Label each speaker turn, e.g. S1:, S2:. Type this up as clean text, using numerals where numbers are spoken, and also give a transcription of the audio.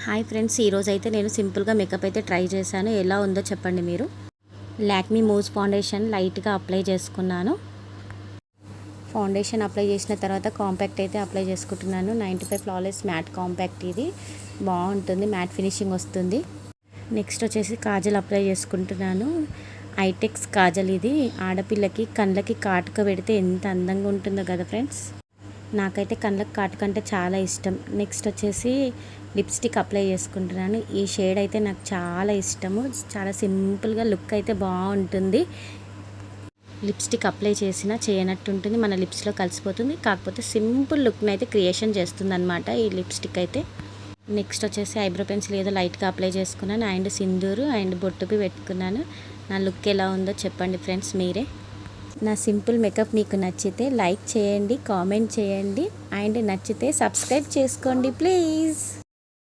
S1: Hi friends, ఈరోజు అయితే నేను సింపుల్గా మేకప్ అయితే ట్రై చేశాను. ఎలా ఉందో చెప్పండి మీరు. లాక్మీ మూజ్ ఫౌండేషన్ లైట్గా అప్లై చేసుకున్నాను. ఫౌండేషన్ అప్లై చేసిన తర్వాత కాంపాక్ట్ అయితే అప్లై చేసుకుంటున్నాను. 95 ఫ్లాలెస్ మ్యాట్ కాంపాక్ట్, ఇది బాగుంటుంది, మ్యాట్ ఫినిషింగ్ వస్తుంది. నెక్స్ట్ వచ్చేసి కాజల్ అప్లై చేసుకుంటున్నాను. ఐటెక్స్ కాజల్, ఇది ఆడపిల్లకి కళ్ళకి కాటుక పెడితే ఎంత అందంగా ఉంటుందో కదా ఫ్రెండ్స్. నాకైతే కళ్ళకి కాటుక అంటే చాలా ఇష్టం. నెక్స్ట్ వచ్చేసి లిప్స్టిక్ అప్లై చేసుకుంటున్నాను. ఈ షేడ్ అయితే నాకు చాలా ఇష్టము. చాలా సింపుల్గా లుక్ అయితే బాగుంటుంది. లిప్స్టిక్ అప్లై చేసినా చేయనట్టు ఉంటుంది, మన లిప్స్లో కలిసిపోతుంది. కాకపోతే సింపుల్ లుక్ని అయితే క్రియేషన్ చేస్తుంది అనమాట ఈ లిప్స్టిక్ అయితే. నెక్స్ట్ వచ్చేసి ఐబ్రో పెన్సిల్ ఏదో లైట్గా అప్లై చేసుకున్నాను. అండ్ సింధూరు అండ్ బొట్టుపి పెట్టుకున్నాను. నా లుక్ ఎలా ఉందో చెప్పండి ఫ్రెండ్స్ మీరే. నా సింపుల్ మేకప్ మీకు నచ్చితే లైక్ చేయండి, కామెంట్ చేయండి, అండ్ నచ్చితే సబ్స్క్రైబ్ చేసుకోండి ప్లీజ్.